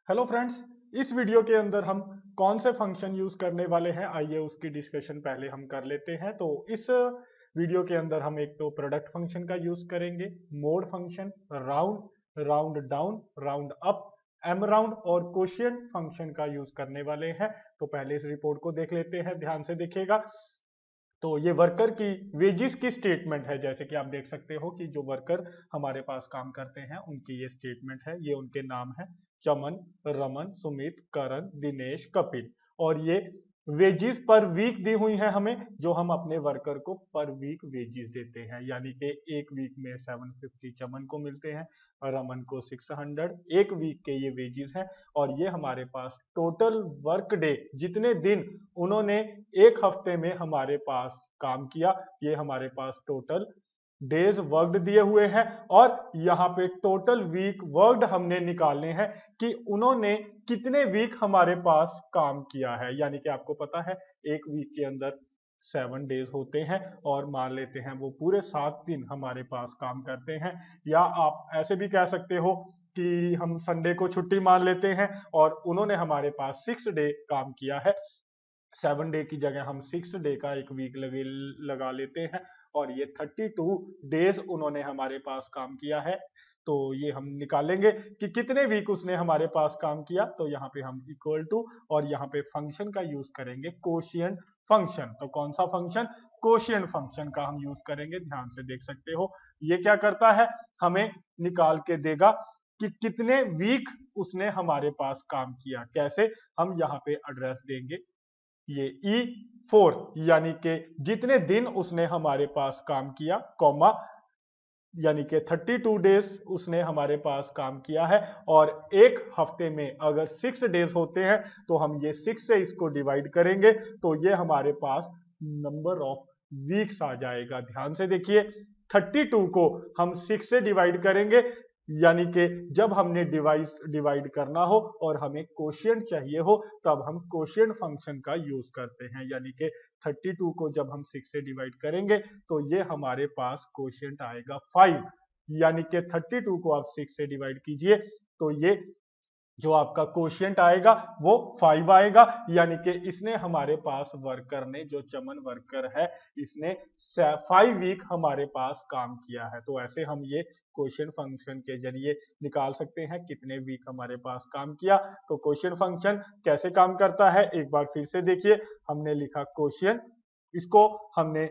Hello friends. इस video के अंदर हम कौन से फंक्शन यूज करने वाले हैं, आइए उसकी डिस्कशन पहले हम कर लेते हैं। तो इस वीडियो के अंदर हम एक तो प्रोडक्ट फंक्शन का यूज करेंगे, mod function, round, round down, round up, M round और कोशिएंट फंक्शन का यूज करने वाले हैं। तो पहले इस रिपोर्ट को देख लेते हैं, ध्यान से देखिएगा। तो ये वर्कर की वेजिस की स्टेटमेंट है। जैसे कि आप देख सकते हो कि जो वर्कर हमारे पास काम करते हैं उनकी ये स्टेटमेंट है। ये उनके नाम है, चमन, रमन, सुमित, करण, दिनेश, कपिल। और ये वेजिस पर वीक दी हुई है हमें, जो हम अपने वर्कर को पर वीक वेजिस देते हैं। यानी कि एक वीक में 750 चमन को मिलते हैं, रमन को 600, एक वीक के ये वेजिस हैं। और ये हमारे पास टोटल वर्क डे, जितने दिन उन्होंने एक हफ्ते में हमारे पास काम किया, ये हमारे पास टोटल डेज वर्कड दिए हुए हैं। और यहाँ पे टोटल वीक वर्कड हमने निकालने हैं कि उन्होंने कितने वीक हमारे पास काम किया है। यानी कि आपको पता है एक वीक के अंदर 7 डेज होते हैं, और मान लेते हैं वो पूरे 7 दिन हमारे पास काम करते हैं। या आप ऐसे भी कह सकते हो कि हम संडे को छुट्टी मान लेते हैं और उन्होंने हमारे पास 6 डे काम किया है। 7 डे की जगह हम 6 डे का एक वीक लगा लेते हैं, और ये 32 डेज उन्होंने हमारे पास काम किया है। तो ये हम निकालेंगे कि कितने वीक उसने हमारे पास काम किया। तो यहाँ पे हम इक्वल टू, और यहाँ पे फंक्शन का यूज करेंगे कोशिएंट फंक्शन। तो कौन सा फंक्शन? कोशिएंट फंक्शन का हम यूज करेंगे। ध्यान से देख सकते हो ये क्या करता है, हमें निकाल के देगा कि कितने वीक उसने हमारे पास काम किया। कैसे? हम यहाँ पे एड्रेस देंगे, ये E4, यानी कि जितने दिन उसने हमारे पास काम किया, कॉमा, यानी कि 32 डेज उसने हमारे पास काम किया है। और एक हफ्ते में अगर 6 डेज होते हैं तो हम ये 6 से इसको डिवाइड करेंगे, तो ये हमारे पास नंबर ऑफ वीक्स आ जाएगा। ध्यान से देखिए, 32 को हम 6 से डिवाइड करेंगे, यानी कि जब हमने डिवाइड करना हो और हमें कोशिएंट चाहिए हो, तब हम कोशिएंट फंक्शन का यूज करते हैं। यानी कि 32 को जब हम 6 से डिवाइड करेंगे तो ये हमारे पास कोशिएंट आएगा 5। यानी कि 32 को आप 6 से डिवाइड कीजिए तो ये जो आपका कोशिएंट आएगा वो 5 आएगा। यानी कि इसने हमारे पास वर्कर ने, जो चमन वर्कर है, इसने 5 वीक हमारे पास काम किया है। तो ऐसे हम ये कोशिएंट फंक्शन के जरिए निकाल सकते हैं कितने वीक हमारे पास काम किया। तो कोशिएंट फंक्शन कैसे काम करता है एक बार फिर से देखिए। हमने लिखा कोशिएंट, इसको हमने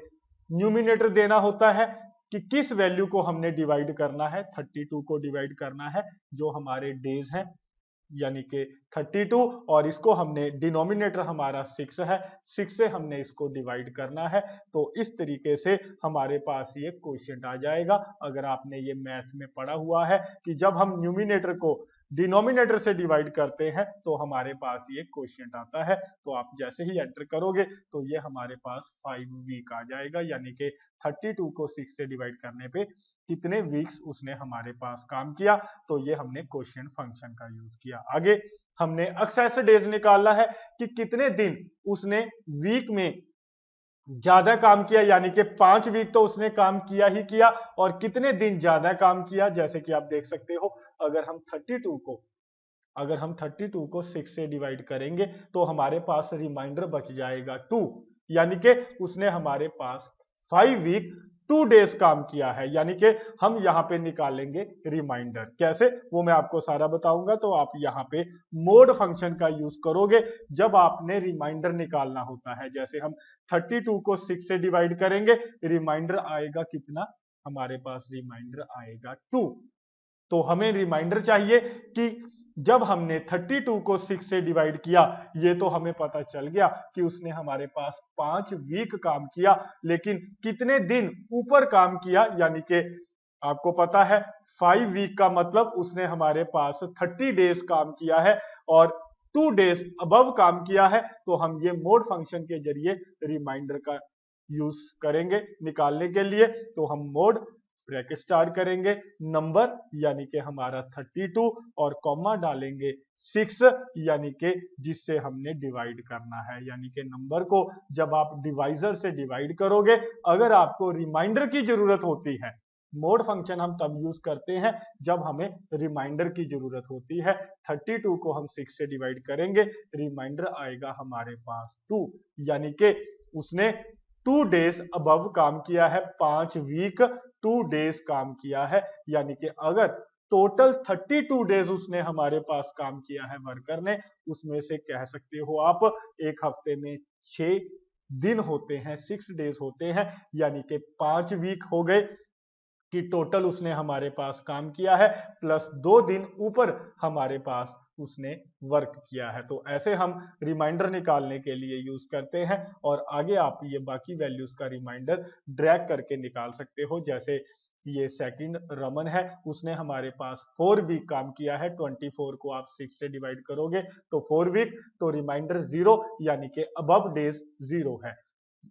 न्यूमिनेटर देना होता है कि किस वैल्यू को हमने डिवाइड करना है। 32 को डिवाइड करना है जो हमारे डेज हैं, यानी कि 32, और इसको हमने डिनोमिनेटर हमारा 6 है, 6 से हमने इसको डिवाइड करना है। तो इस तरीके से हमारे पास ये क्वोशिएंट आ जाएगा। अगर आपने ये मैथ में पढ़ा हुआ है कि जब हम न्यूमिनेटर को डिनोमिनेटर से डिवाइड करते हैं तो हमारे पास ये क्वोशिएंट आता है। तो आप जैसे ही एंटर करोगे तो ये हमारे पास 5 वीक आ जाएगा। यानी कि 32 को 6 से डिवाइड करने पे कितने वीक्स उसने हमारे पास काम किया। तो ये हमने क्वोशिएंट फंक्शन का यूज किया। आगे हमने एक्सेस डेज निकालना है कि कितने दिन उसने वीक में ज्यादा काम किया, यानी कि 5 वीक तो उसने काम किया ही किया, और कितने दिन ज्यादा काम किया। जैसे कि आप देख सकते हो, अगर हम 32 को अगर हम 32 को 6 से डिवाइड करेंगे तो हमारे पास रिमाइंडर बच जाएगा 2। यानी कि उसने हमारे पास 5 वीक 2 डेज काम किया है। यानी कि हम यहाँ पे निकालेंगे रिमाइंडर। कैसे, वो मैं आपको सारा बताऊंगा। तो आप यहाँ पे मोड फंक्शन का यूज करोगे जब आपने रिमाइंडर निकालना होता है। जैसे हम 32 को 6 से डिवाइड करेंगे, रिमाइंडर आएगा कितना, हमारे पास रिमाइंडर आएगा 2। तो हमें रिमाइंडर चाहिए कि जब हमने 32 को 6 से डिवाइड किया, ये तो हमें पता चल गया कि उसने हमारे पास 5 वीक काम किया, लेकिन कितने दिन ऊपर काम किया। यानी कि आपको पता है 5 वीक का मतलब उसने हमारे पास 30 डेज काम किया है, और 2 डेज अबव काम किया है। तो हम ये मोड फंक्शन के जरिए रिमाइंडर का यूज करेंगे निकालने के लिए। तो हम मोड ब्रैकेट स्टार्ट करेंगे, नंबर यानी कि हमारा 32, और कॉमा डालेंगे 6, यानी कि जिससे हमने डिवाइड करना है। यानी कि नंबर को जब आप डिवाइजर से डिवाइड करोगे, अगर आपको रिमाइंडर की जरूरत होती है, मोड फंक्शन हम तब यूज करते हैं जब हमें रिमाइंडर की जरूरत होती है। 32 को हम 6 से डिवाइड करेंगे, रिमाइंडर आएगा हमारे पास 2, यानी कि उसने 2 डेज अबव काम किया है, 5 वीक 2 डेज काम किया है। यानी कि अगर टोटल 32 डेज उसने हमारे पास काम किया है वर्कर ने, उसमें से कह सकते हो आप एक हफ्ते में 6 दिन होते हैं, 6 डेज होते हैं, यानी कि 5 वीक हो गए कि टोटल उसने हमारे पास काम किया है, प्लस 2 दिन ऊपर हमारे पास उसने वर्क किया है। तो ऐसे हम रिमाइंडर निकालने के लिए यूज करते हैं, और आगे आप ये बाकी वैल्यूज का रिमाइंडर ड्रैग करके निकाल सकते हो। जैसे ये सेकंड रमन है, उसने हमारे पास 4 वीक काम किया है, 24 को आप 6 से डिवाइड करोगे तो 4 वीक, तो रिमाइंडर 0, यानी कि अबव डेज 0 है।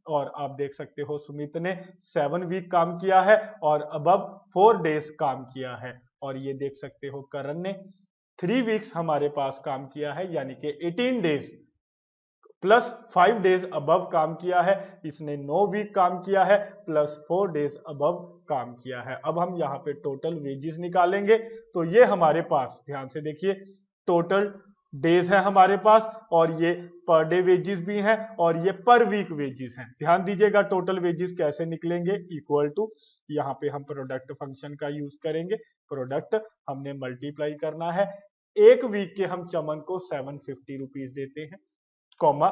और आप देख सकते हो सुमित ने 7 वीक काम किया है और अबव 4 डेज काम किया है। और ये देख सकते हो करण ने 3 वीक्स हमारे पास काम किया है, यानी कि 18 डेज प्लस 5 डेज अबव काम किया है। इसने 9 वीक काम किया है प्लस 4 डेज अबव काम किया है। अब हम यहाँ पे टोटल वेजेस निकालेंगे, तो ये हमारे पास ध्यान से देखिए टोटल डेज है हमारे पास, और ये पर डे वेजेस भी हैं, और ये पर वीक वेजेस हैं। ध्यान दीजिएगा टोटल वेजेस कैसे निकलेंगे, इक्वल टू यहाँ पे हम प्रोडक्ट फंक्शन का यूज करेंगे। प्रोडक्ट हमने मल्टीप्लाई करना है, एक वीक के हम चमन को 750 रुपीज देते हैं, कॉमा,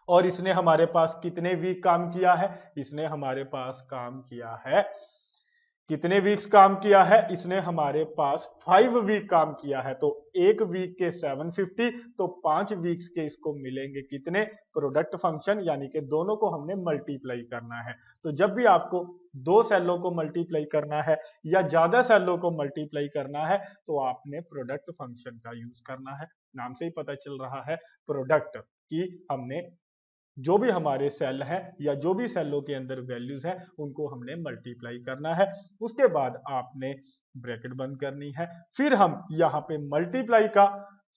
और इसने हमारे पास कितने वीक काम किया है, इसने हमारे पास काम किया है, कितने वीक्स काम किया है, इसने हमारे पास 5 वीक काम किया है। तो एक वीक के 750, तो 5 वीक्स के इसको मिलेंगे कितने, प्रोडक्ट फंक्शन, यानी कि दोनों को हमने मल्टीप्लाई करना है। तो जब भी आपको दो सेलों को मल्टीप्लाई करना है या ज्यादा सेलों को मल्टीप्लाई करना है, तो आपने प्रोडक्ट फंक्शन का यूज करना है। नाम से ही पता चल रहा है प्रोडक्ट, कि हमने जो भी हमारे सेल हैं या जो भी सेलों के अंदर वैल्यूज हैं उनको हमने मल्टीप्लाई करना है। उसके बाद आपने ब्रैकेट बंद करनी है, फिर हम यहाँ पे मल्टीप्लाई का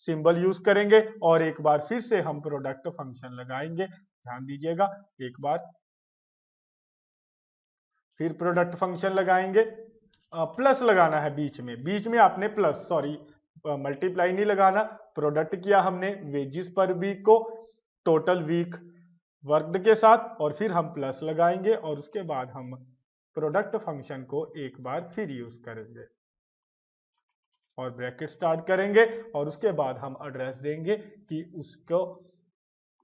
सिंबल यूज करेंगे, और एक बार फिर से हम प्रोडक्ट फंक्शन लगाएंगे। ध्यान दीजिएगा, एक बार फिर प्रोडक्ट फंक्शन लगाएंगे, प्लस लगाना है बीच में आपने प्लस, सॉरी मल्टीप्लाई नहीं लगाना। प्रोडक्ट किया हमने वेजिस पर वीक को टोटल वीक वर्कड के साथ, और फिर हम प्लस लगाएंगे, और उसके बाद हम प्रोडक्ट फंक्शन को एक बार फिर यूज करेंगे और ब्रैकेट स्टार्ट करेंगे, और उसके बाद हम एड्रेस देंगे कि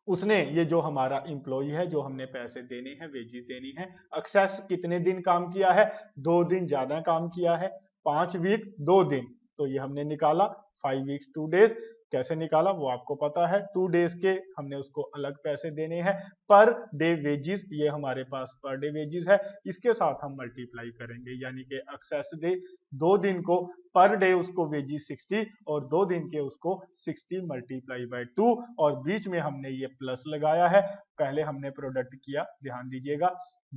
उसने ये जो हमारा इंप्लॉई है, जो हमने पैसे देने हैं, वेजेस देनी है, एक्सेस कितने दिन काम किया है, 2 दिन ज्यादा काम किया है, 5 वीक 2 दिन, तो ये हमने निकाला 5 वीक्स 2 डेज। कैसे निकाला वो आपको पता है, 2 डेज के हमने उसको अलग पैसे देने हैं, पर डे वेजेस, ये हमारे पास पर डे वेजेस है, इसके साथ हम मल्टीप्लाई करेंगे, यानी कि एक्सेस डे 2 दिन को पर डे उसको वेजेस 60, और 2 दिन के उसको 60 मल्टीप्लाई बाय 2, और बीच में हमने ये प्लस लगाया है। पहले हमने प्रोडक्ट किया, ध्यान दीजिएगा,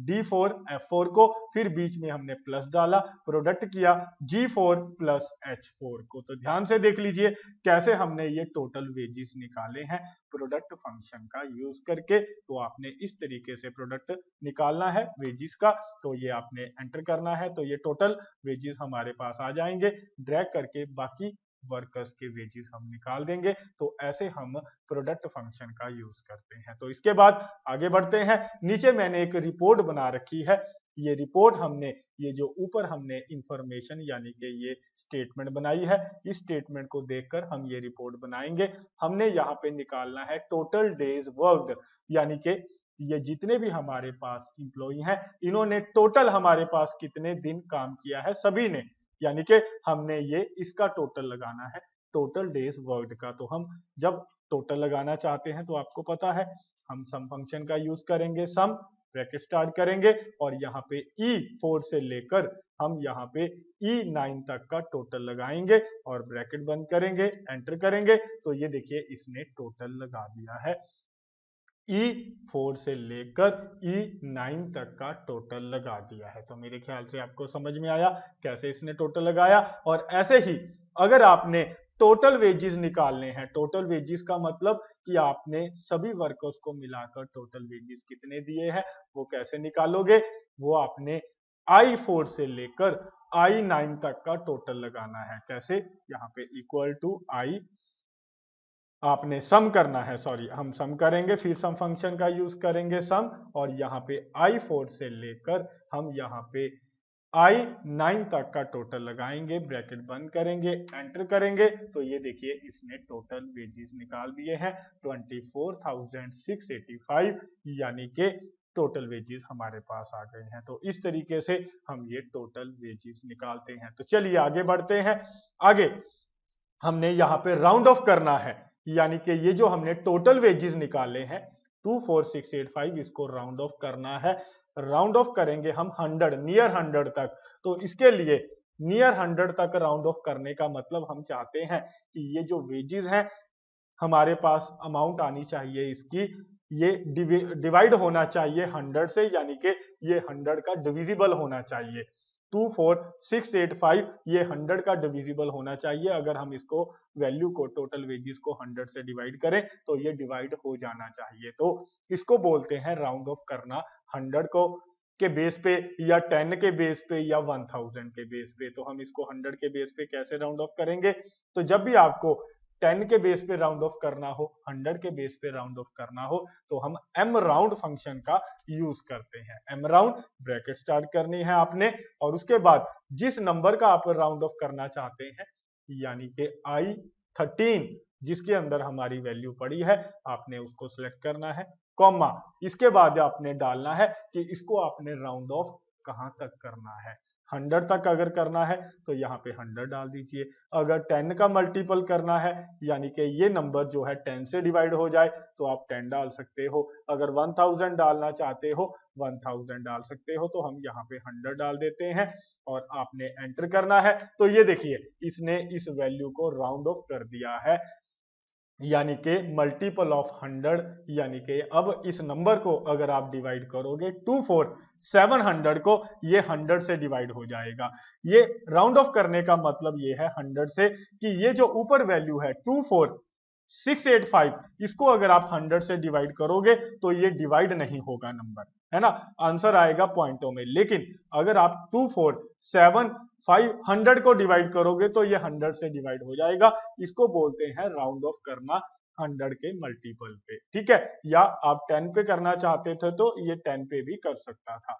D4 F4 को, फिर बीच में हमने प्लस डाला, प्रोडक्ट किया G4 प्लस H4 को। तो ध्यान से देख लीजिए कैसे हमने ये टोटल वेजेस निकाले हैं प्रोडक्ट फंक्शन का यूज करके। तो आपने इस तरीके से प्रोडक्ट निकालना है वेजेस का, तो ये आपने एंटर करना है, तो ये टोटल वेजेस हमारे पास आ जाएंगे। ड्रैग करके बाकी वर्कर्स के वेजेस हम निकाल देंगे। तो ऐसे हम प्रोडक्ट फंक्शन का यूज करते हैं। तो इसके बाद आगे बढ़ते हैं, नीचे मैंने एक रिपोर्ट बना रखी है। ये रिपोर्ट हमने, ये जो ऊपर हमने इंफॉर्मेशन यानी कि ये स्टेटमेंट बनाई है, इस स्टेटमेंट को देखकर हम ये रिपोर्ट बनाएंगे। हमने यहाँ पे निकालना है टोटल डेज वर्कड, यानी कि ये जितने भी हमारे पास इंप्लॉई हैं, इन्होंने टोटल हमारे पास कितने दिन काम किया है, सभी ने, यानी कि हमने ये इसका टोटल लगाना है, टोटल डेज वर्कड का। तो हम जब टोटल लगाना चाहते हैं तो आपको पता है हम सम फंक्शन का यूज करेंगे, सम, ब्रैकेट स्टार्ट करेंगे, और यहाँ पे E4 से लेकर हम यहाँ पे E9 तक का टोटल लगाएंगे, और ब्रैकेट बंद करेंगे, एंटर करेंगे, तो ये देखिए इसने टोटल लगा दिया है। E4 से लेकर E9 तक का टोटल लगा दिया है। तो मेरे ख्याल से आपको समझ में आया कैसे इसने टोटल लगाया। और ऐसे ही अगर आपने टोटल वेजेस निकालने हैं, टोटल वेजेस का मतलब कि आपने सभी वर्कर्स को मिलाकर टोटल वेजेस कितने दिए हैं, वो कैसे निकालोगे, वो आपने i4 से लेकर i9 तक का टोटल लगाना है। कैसे? यहाँ पे इक्वल टू i, आपने सम करना है, सॉरी हम सम करेंगे, फिर सम फंक्शन का यूज करेंगे सम, और यहाँ पे i4 से लेकर हम यहाँ पे i9 तक का टोटल लगाएंगे, ब्रैकेट बंद करेंगे, एंटर करेंगे, तो ये देखिए इसने टोटल वेजेस निकाल दिए हैं 24,685, यानी कि टोटल वेजेस हमारे पास आ गए हैं। तो इस तरीके से हम ये टोटल वेजेस निकालते हैं। तो चलिए आगे बढ़ते हैं। आगे हमने यहाँ पे राउंड ऑफ करना है, यानी कि ये जो हमने टोटल वेजेस निकाले हैं 24685, इसको राउंड ऑफ करना है। राउंड ऑफ करेंगे हम 100, नियर 100 तक। तो इसके लिए नियर 100 तक राउंड ऑफ करने का मतलब हम चाहते हैं कि ये जो वेजेस हैं हमारे पास अमाउंट आनी चाहिए इसकी, ये डिवाइड होना चाहिए 100 से, यानी कि ये 100 का डिविजिबल होना चाहिए। 24685 ये 100 का डिविजिबल होना चाहिए। अगर हम इसको वैल्यू को, टोटल वेजेस को 100 से डिवाइड करें तो ये डिवाइड हो जाना चाहिए। तो इसको बोलते हैं राउंड ऑफ करना 100 को के बेस पे, या 10 के बेस पे, या 1000 के बेस पे। तो हम इसको 100 के बेस पे कैसे राउंड ऑफ करेंगे? तो जब भी आपको 10 के बेस पे राउंड ऑफ करना हो, 100 के बेस पे राउंड ऑफ करना हो, तो हम एम राउंड फंक्शन का यूज करते हैं। एम राउंड, ब्रैकेट स्टार्ट करनी है आपने, और उसके बाद जिस नंबर का आप राउंड ऑफ करना चाहते हैं, यानी कि i13 जिसके अंदर हमारी वैल्यू पड़ी है, आपने उसको सिलेक्ट करना है, कॉमा, इसके बाद आपने डालना है कि इसको आपने राउंड ऑफ कहां तक करना है। 100 तक अगर करना है तो यहाँ पे 100 डाल दीजिए। अगर 10 का मल्टीपल करना है, यानी कि ये नंबर जो है 10 से डिवाइड हो जाए, तो आप 10 डाल सकते हो। अगर 1000 डालना चाहते हो, 1000 डाल सकते हो। तो हम यहाँ पे 100 डाल देते हैं और आपने एंटर करना है। तो ये देखिए इसने इस वैल्यू को राउंड ऑफ कर दिया है, यानी कि मल्टीपल ऑफ 100, यानी कि अब इस नंबर को अगर आप डिवाइड करोगे 24700 को, ये 100 से डिवाइड हो जाएगा। ये राउंड ऑफ करने का मतलब ये है 100 से, कि ये जो ऊपर वैल्यू है 24685, इसको अगर आप 100 से डिवाइड करोगे तो ये डिवाइड नहीं होगा नंबर, है ना, आंसर आएगा पॉइंटों में। लेकिन अगर आप 247,500 को डिवाइड करोगे तो ये 100 से डिवाइड हो जाएगा। इसको बोलते हैं राउंड ऑफ करना 100 के मल्टीपल पे, ठीक है। या आप 10 पे करना चाहते थे तो ये 10 पे भी कर सकता था।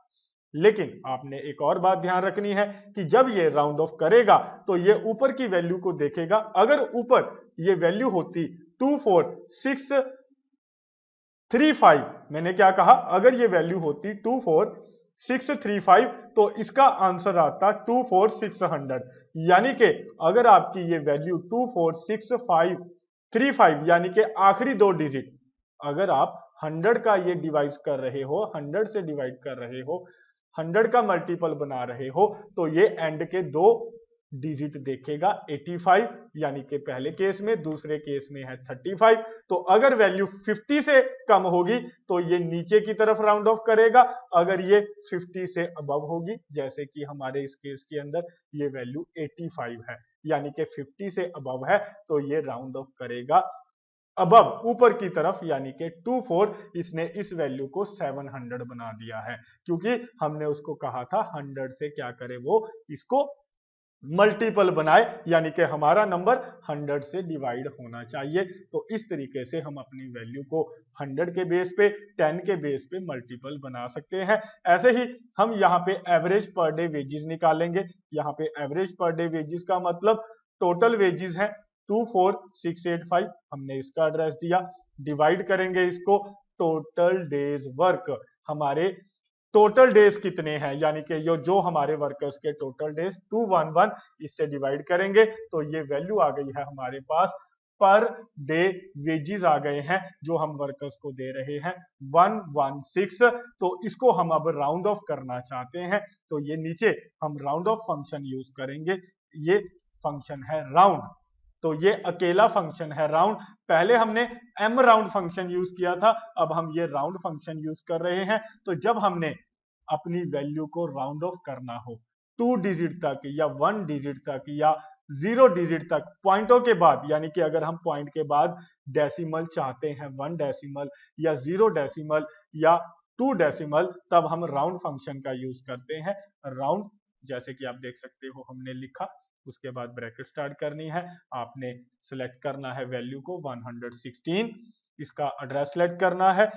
लेकिन आपने एक और बात ध्यान रखनी है कि जब ये राउंड ऑफ करेगा तो ये ऊपर की वैल्यू को देखेगा। अगर ऊपर ये वैल्यू होती 24635, मैंने क्या कहा, अगर ये वैल्यू होती 24635 तो इसका आंसर आता 24600, यानी कि अगर आपकी ये वैल्यू 24635 यानी कि आखिरी दो डिजिट, अगर आप 100 का ये डिवाइड कर रहे हो, 100 से डिवाइड कर रहे हो, 100 का मल्टीपल बना रहे हो, तो ये एंड के दो डिजिट देखेगा 85, यानी कि पहले केस में, दूसरे केस में है 35। तो अगर वैल्यू 50 से कम होगी तो ये नीचे की तरफ राउंड ऑफ करेगा। अगर ये 50 से अबव होगी, जैसे कि हमारे इस केस के अंदर ये वैल्यू 85 है, यानी कि 50 से अबव है, तो ये राउंड ऑफ करेगा अबव, ऊपर की तरफ, यानी कि 24, इसने इस वैल्यू को 700 बना दिया है, क्योंकि हमने उसको कहा था 100 से क्या करे, वो इसको मल्टीपल बनाए, यानी कि हमारा नंबर 100 से डिवाइड होना चाहिए। तो इस तरीके से हम अपनी वैल्यू को 100 के बेस पे, 10 के बेस पे मल्टीपल बना सकते हैं। ऐसे ही हम यहाँ पे एवरेज पर डे वेजेस निकालेंगे। यहाँ पे एवरेज पर डे वेजेस का मतलब टोटल वेजेस है 24685, हमने इसका एड्रेस दिया, डिवाइड करेंगे इसको टोटल डेज वर्क, हमारे टोटल डेज कितने हैं, यानी कि जो हमारे वर्कर्स के टोटल डेज 211, इससे डिवाइड करेंगे तो ये वैल्यू आ गई है हमारे पास, पर डे वेजेस आ गए हैं जो हम वर्कर्स को दे रहे हैं 116। तो इसको हम अब राउंड ऑफ करना चाहते हैं, तो ये नीचे हम राउंड ऑफ फंक्शन यूज करेंगे। ये फंक्शन है राउंड, तो ये अकेला फंक्शन है राउंड। पहले हमने एम राउंड फंक्शन यूज किया था, अब हम ये राउंड फंक्शन यूज कर रहे हैं। तो जब हमने अपनी वैल्यू को राउंड ऑफ करना हो 2 डिजिट तक, या 1 डिजिट तक, या 0 डिजिट तक, पॉइंटों के बाद, यानी कि अगर हम पॉइंट के बाद डेसिमल चाहते हैं, 1 डेसिमल या 0 डेसिमल या 2 डेसिमल तब हम राउंड फंक्शन का यूज करते हैं। राउंड जैसे कि आप देख सकते हो हमने लिखा, उसके बाद ब्रैकेट स्टार्ट करनी है, आपने सिलेक्ट करना है वैल्यू को 116, इसका एड्रेस सिलेक्ट करना है,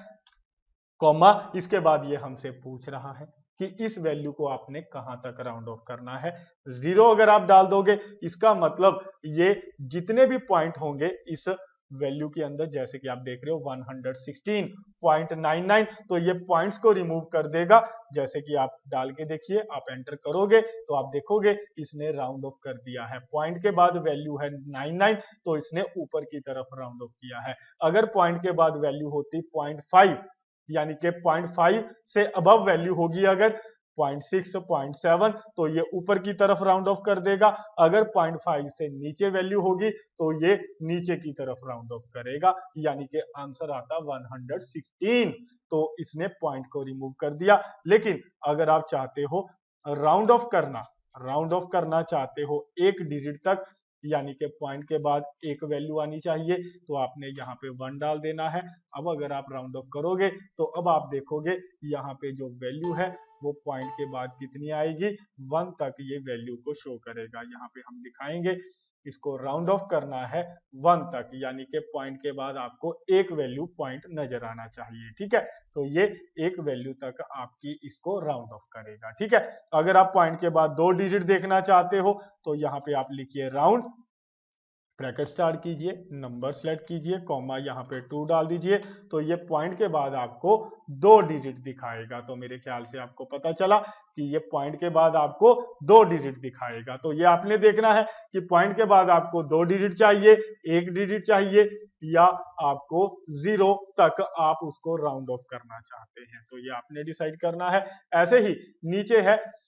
कॉमा, इसके बाद ये हमसे पूछ रहा है कि इस वैल्यू को आपने कहां तक राउंड ऑफ करना है। 0 अगर आप डाल दोगे इसका मतलब ये जितने भी पॉइंट होंगे इस वैल्यू के अंदर, जैसे कि आप देख रहे हो 116.99, तो ये पॉइंट्स को रिमूव कर देगा। जैसे कि आप डाल के देखिए, आप एंटर करोगे तो आप देखोगे इसने राउंड ऑफ कर दिया है। पॉइंट के बाद वैल्यू है 99 तो इसने ऊपर की तरफ राउंड ऑफ किया है। अगर पॉइंट के बाद वैल्यू होती 0.5 यानी कि 0.5 से अबव वैल्यू होगी अगर 0.6 0.7 तो ये ऊपर की तरफ राउंड ऑफ कर देगा। अगर 0.5 से नीचे वैल्यू होगी तो ये नीचे की तरफ राउंड ऑफ करेगा, यानी कि आंसर आता 116। तो इसने पॉइंट को रिमूव कर दिया। लेकिन अगर आप चाहते हो राउंड ऑफ करना चाहते हो एक डिजिट तक, यानी कि पॉइंट के बाद एक वैल्यू आनी चाहिए, तो आपने यहाँ पे 1 डाल देना है। अब अगर आप राउंड ऑफ करोगे तो अब आप देखोगे यहाँ पे जो वैल्यू है वो पॉइंट के बाद कितनी आएगी, 1 तक ये वैल्यू को शो करेगा। यहाँ पे हम दिखाएंगे, इसको राउंड ऑफ करना है 1 तक, यानी कि पॉइंट के बाद आपको एक वैल्यू पॉइंट नजर आना चाहिए। ठीक है, तो ये एक वैल्यू तक आपकी इसको राउंड ऑफ करेगा। ठीक है, अगर आप पॉइंट के बाद 2 डिजिट देखना चाहते हो तो यहाँ पे आप लिखिए राउंड, ब्रैकेट स्टार्ट कीजिए, नंबर सेलेक्ट कीजिए, कॉमा यहाँ पे 2 डाल दीजिए, तो ये पॉइंट के बाद आपको 2 डिजिट दिखाएगा। तो मेरे ख्याल से आपको पता चला कि ये पॉइंट के बाद आपको 2 डिजिट दिखाएगा। तो ये आपने देखना है कि पॉइंट के बाद आपको 2 डिजिट चाहिए, 1 डिजिट चाहिए, या आपको 0 तक आप उसको राउंड ऑफ करना चाहते हैं। तो ये आपने डिसाइड करना है। ऐसे ही नीचे है,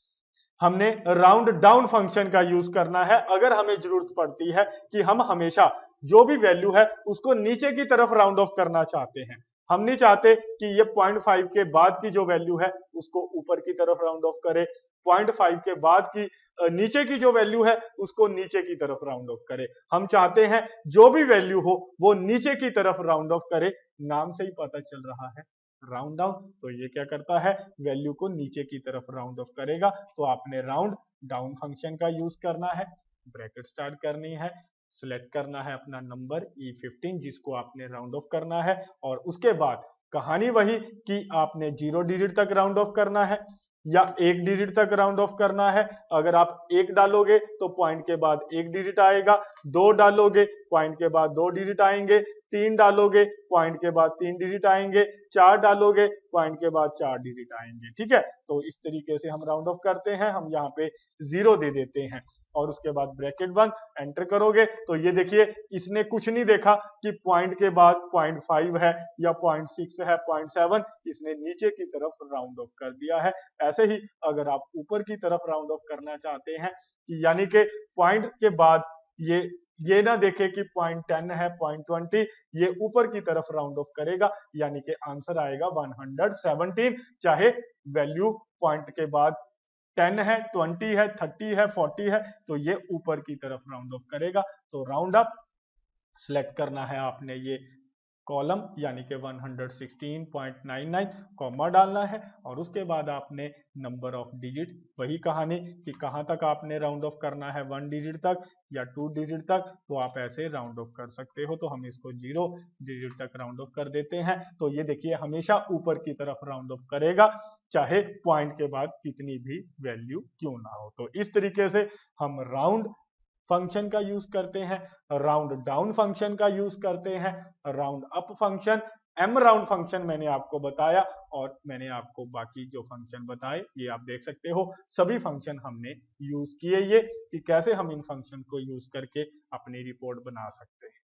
हमने राउंड डाउन फंक्शन का यूज करना है। अगर हमें जरूरत पड़ती है कि हम हमेशा जो भी वैल्यू है उसको नीचे की तरफ राउंड ऑफ करना चाहते हैं, हम नहीं चाहते कि ये 0.5 के बाद की जो वैल्यू है उसको ऊपर की तरफ राउंड ऑफ करे, 0.5 के बाद की नीचे की जो वैल्यू है उसको नीचे की तरफ राउंड ऑफ करे। हम चाहते हैं जो भी वैल्यू हो वो नीचे की तरफ राउंड ऑफ करे। नाम से ही पता चल रहा है राउंड डाउन, तो ये क्या करता है, वैल्यू को नीचे की तरफ राउंड ऑफ करेगा। तो आपने राउंड डाउन फंक्शन का यूज करना है, ब्रैकेट स्टार्ट करनी है, सिलेक्ट करना है अपना नंबर E15 जिसको आपने राउंड ऑफ करना है, और उसके बाद कहानी वही कि आपने 0 डिजिट तक राउंड ऑफ करना है या 1 डिजिट तक राउंड ऑफ करना है। अगर आप 1 डालोगे तो पॉइंट के बाद 1 डिजिट आएगा, 2 डालोगे पॉइंट के बाद 2 डिजिट आएंगे, 3 डालोगे पॉइंट के बाद 3 डिजिट आएंगे, 4 डालोगे पॉइंट के बाद 4 डिजिट आएंगे। ठीक है, तो इस तरीके से हम राउंड ऑफ करते हैं। हम यहाँ पे 0 दे देते हैं और उसके बाद ब्रैकेट बंद, एंटर करोगे तो ये देखिए इसने कुछ नहीं देखा कि पॉइंट के बाद 0.5 है या 0.6 है, 0.7, इसने नीचे की तरफ राउंड ऑफ कर दिया है। ऐसे ही अगर आप ऊपर की तरफ राउंड ऑफ करना चाहते हैं कि यानी कि पॉइंट के बाद ये ना देखे कि 0.10 है, 0.20, ये ऊपर की तरफ राउंड ऑफ करेगा, यानी कि आंसर आएगा 117। चाहे वैल्यू पॉइंट के बाद 10 है, 20 है, 30 है, 40 है, तो ये ऊपर की तरफ राउंड ऑफ करेगा। तो राउंड अप सिलेक्ट करना है आपने ये कॉलम, यानी कि 116.99, कॉमा डालना है, और उसके बाद आपने नंबर ऑफ डिजिट, वही कहानी कि कहां तक आपने राउंड ऑफ करना है, 1 डिजिट तक या 2 डिजिट तक, तो आप ऐसे राउंड ऑफ कर सकते हो। तो हम इसको 0 डिजिट तक राउंड ऑफ कर देते हैं। तो ये देखिए हमेशा ऊपर की तरफ राउंड ऑफ करेगा, चाहे पॉइंट के बाद कितनी भी वैल्यू क्यों ना हो। तो इस तरीके से हम राउंड फंक्शन का यूज करते हैं, राउंड डाउन फंक्शन का यूज करते हैं, round up function, M round function मैंने आपको बताया, और मैंने आपको बाकी जो फंक्शन बताए ये आप देख सकते हो। सभी फंक्शन हमने यूज किए, ये कि कैसे हम इन फंक्शन को यूज करके अपनी रिपोर्ट बना सकते हैं।